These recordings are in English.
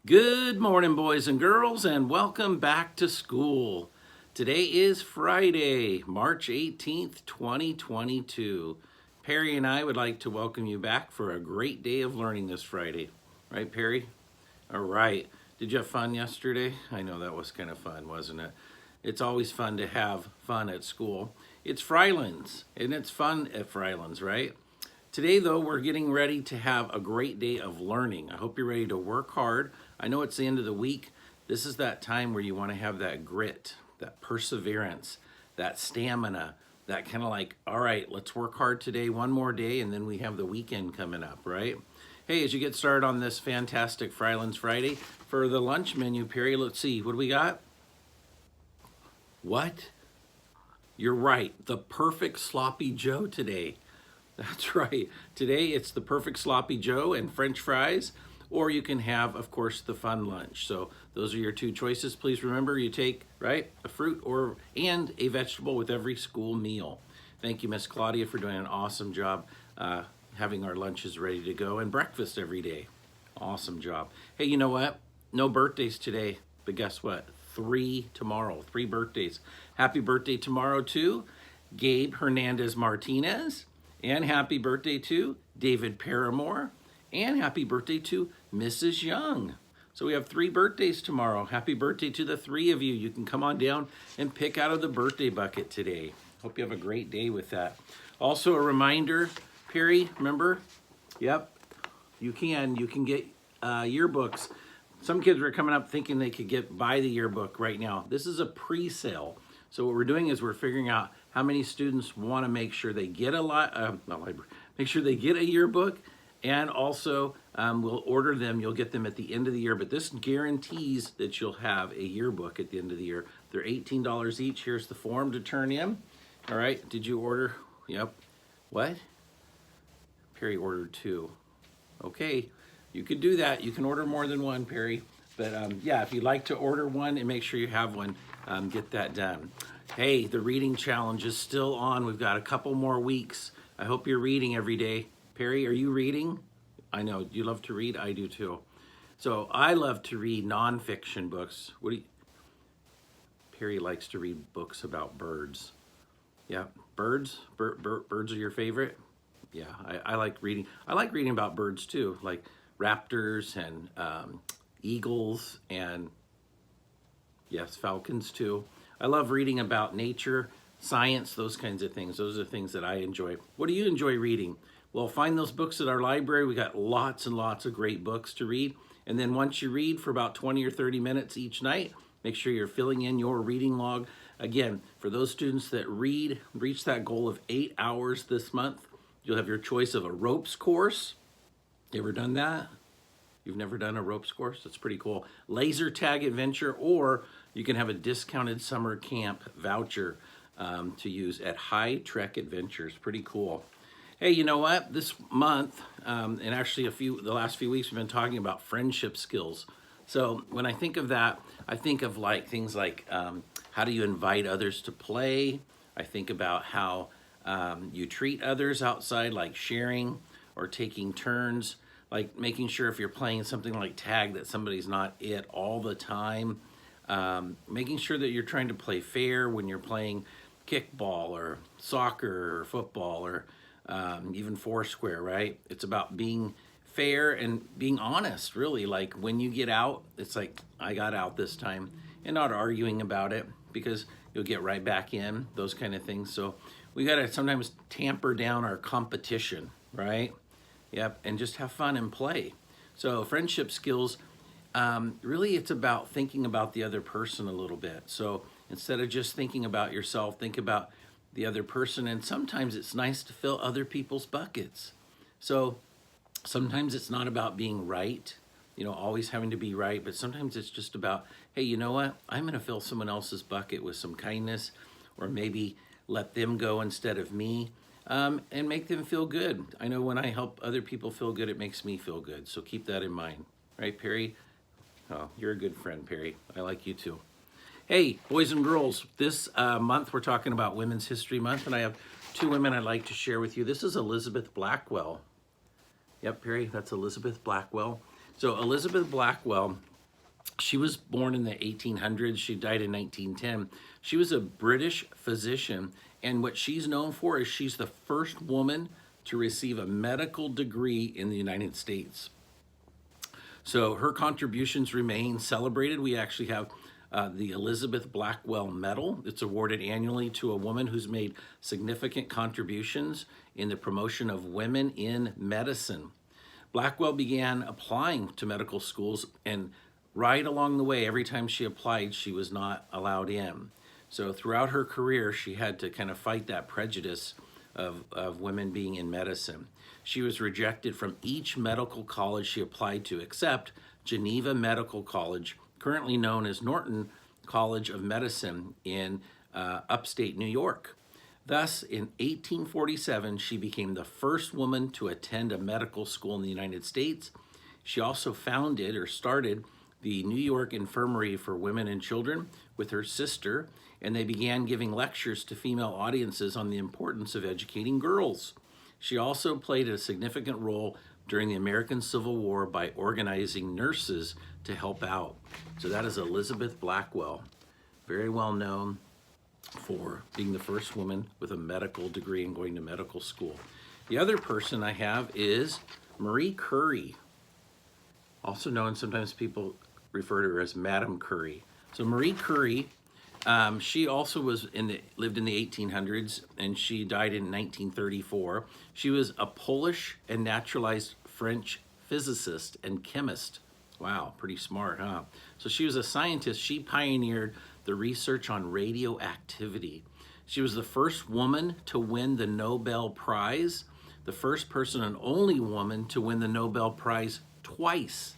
Good morning, boys and girls, and welcome back to school. Today is Friday, March 18th, 2022. Perry and I would like to welcome you back for a great day of learning this Friday. Right, Perry? All right. Did you have fun yesterday? I know that was kind of fun, wasn't it? It's always fun to have fun at school. It's Frylands, and it's fun at Frylands, right? Today, though, we're getting ready to have a great day of learning. I hope you're ready to work hard. I know it's the end of the week. This is that time where you want to have that grit, that perseverance, that stamina, that kind of like, all right, let's work hard today, one more day, and then we have the weekend coming up, right? Hey, as you get started on this fantastic Frylands Friday, for the lunch menu, Perry, let's see, what do we got? What? You're right, the perfect sloppy Joe today. That's right. Today it's the perfect sloppy Joe and French fries, or you can have, of course, the fun lunch. So those are your two choices. Please remember you take, right, a fruit and a vegetable with every school meal. Thank you, Miss Claudia, for doing an awesome job having our lunches ready to go and breakfast every day. Awesome job. Hey, you know what? No birthdays today, but guess what? Three tomorrow. Three birthdays. Happy birthday tomorrow to Gabe Hernandez Martinez. And happy birthday to David Paramore. And happy birthday to Mrs. Young. So we have three birthdays tomorrow. Happy birthday to the three of you. You can come on down and pick out of the birthday bucket today. Hope you have a great day with that. Also a reminder, Perry, remember? Yep, you can get yearbooks. Some kids are coming up thinking they could buy the yearbook right now. This is a pre-sale. So what we're doing is we're figuring out how many students want to make sure they get make sure they get a yearbook, and also we'll order them. You'll get them at the end of the year, but this guarantees that you'll have a yearbook at the end of the year. They're $18 each. Here's the form to turn in. All right, did you order? Yep. What? Perry ordered two. Okay, you could do that. You can order more than one, Perry. But yeah, if you'd like to order one and make sure you have one, get that done. Hey, the reading challenge is still on. We've got a couple more weeks. I hope you're reading every day. Perry, are you reading? I know, you love to read? I do too. So I love to read nonfiction books. Perry likes to read books about birds. Yeah, birds? Birds are your favorite? Yeah, I like reading. I like reading about birds too, like raptors and eagles and yes, falcons too. I love reading about nature, science, those kinds of things. Those are things that I enjoy. What do you enjoy reading? Well, find those books at our library. We got lots and lots of great books to read. And then once you read for about 20 or 30 minutes each night, make sure you're filling in your reading log. Again, for those students that reach that goal of 8 hours this month, you'll have your choice of a ropes course. You ever done that? You've never done a ropes course? That's pretty cool. Laser tag adventure, or you can have a discounted summer camp voucher to use at High Trek Adventures. Pretty cool. Hey, you know what? This month, and actually the last few weeks, we've been talking about friendship skills. So when I think of that, I think of like things like how do you invite others to play? I think about how you treat others outside, like sharing or taking turns, like making sure if you're playing something like tag that somebody's not it all the time. Making sure that you're trying to play fair when you're playing kickball or soccer or football or even foursquare, right? It's about being fair and being honest, really. Like when you get out, it's like, I got out this time, and not arguing about it because you'll get right back in, those kind of things. So we got to sometimes tamper down our competition, right? Yep, and just have fun and play. So friendship skills, really it's about thinking about the other person a little bit. So instead of just thinking about yourself, think about the other person. And sometimes it's nice to fill other people's buckets. So sometimes it's not about being right, always having to be right, but sometimes it's just about, hey, you know what? I'm going to fill someone else's bucket with some kindness, or maybe let them go instead of me, and make them feel good. I know when I help other people feel good, it makes me feel good. So keep that in mind. Right, Perry? Oh, you're a good friend, Perry. I like you too. Hey, boys and girls, this month we're talking about Women's History Month, and I have two women I'd like to share with you. This is Elizabeth Blackwell. Yep, Perry, that's Elizabeth Blackwell. So Elizabeth Blackwell She was born in the 1800s. She died in 1910. She was a British physician, and what she's known for is she's the first woman to receive a medical degree in the United States. So her contributions remain celebrated. We actually have the Elizabeth Blackwell Medal. It's awarded annually to a woman who's made significant contributions in the promotion of women in medicine. Blackwell began applying to medical schools, and right along the way, every time she applied, she was not allowed in. So throughout her career, she had to kind of fight that prejudice of women being in medicine. She was rejected from each medical college she applied to, except Geneva Medical College, currently known as Norton College of Medicine in upstate New York. Thus, in 1847, she became the first woman to attend a medical school in the United States. She also founded or started the New York Infirmary for Women and Children with her sister, and they began giving lectures to female audiences on the importance of educating girls. She also played a significant role during the American Civil War by organizing nurses to help out. So that is Elizabeth Blackwell, very well known for being the first woman with a medical degree and going to medical school. The other person I have is Marie Curie, also known, sometimes people refer to her as Madame Curie. So Marie Curie, she also lived in the 1800s, and she died in 1934. She was a Polish and naturalized French physicist and chemist. Wow, pretty smart, huh? So she was a scientist. She pioneered the research on radioactivity. She was the first woman to win the Nobel Prize, the first person and only woman to win the Nobel Prize twice.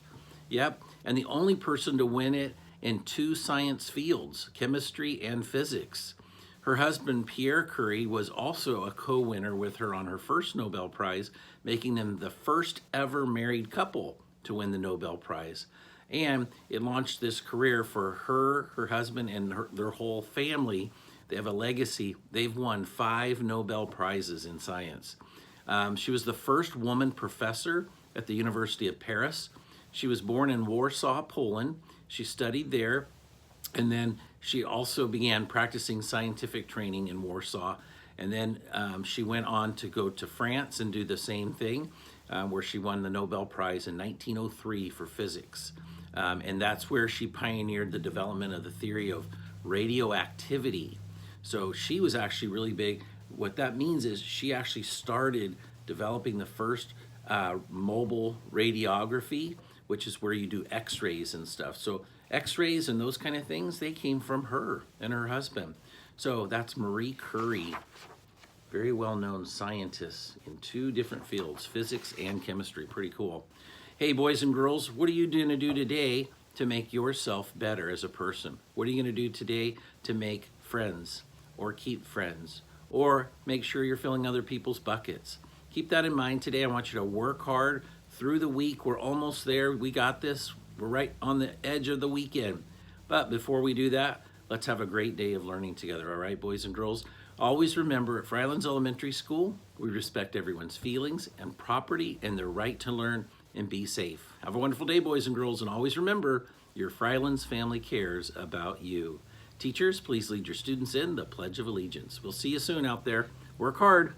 Yep, and the only person to win it in two science fields, chemistry and physics. Her husband, Pierre Curie, was also a co-winner with her on her first Nobel Prize, making them the first ever married couple to win the Nobel Prize. And it launched this career for her husband, and their whole family. They have a legacy. They've won 5 Nobel Prizes in science. She was the first woman professor at the University of Paris. She was born in Warsaw, Poland. She studied there, and then she also began practicing scientific training in Warsaw. And then she went on to go to France and do the same thing, where she won the Nobel Prize in 1903 for physics. And that's where she pioneered the development of the theory of radioactivity. So she was actually really big. What that means is she actually started developing the first mobile radiography, which is where you do x-rays and stuff. So x-rays and those kind of things, they came from her and her husband. So that's Marie Curie, very well-known scientist in 2 different fields, physics and chemistry. Pretty cool. Hey, boys and girls, what are you going to do today to make yourself better as a person? What are you going to do today to make friends or keep friends or make sure you're filling other people's buckets? Keep that in mind today. I want you to work hard through the week. We're almost there. We got this. We're right on the edge of the weekend. But before we do that, let's have a great day of learning together. All right, boys and girls? Always remember, at Frylands Elementary School, we respect everyone's feelings and property and their right to learn and be safe. Have a wonderful day, boys and girls, and always remember, your Frylands family cares about you. Teachers, please lead your students in the Pledge of Allegiance. We'll see you soon out there. Work hard.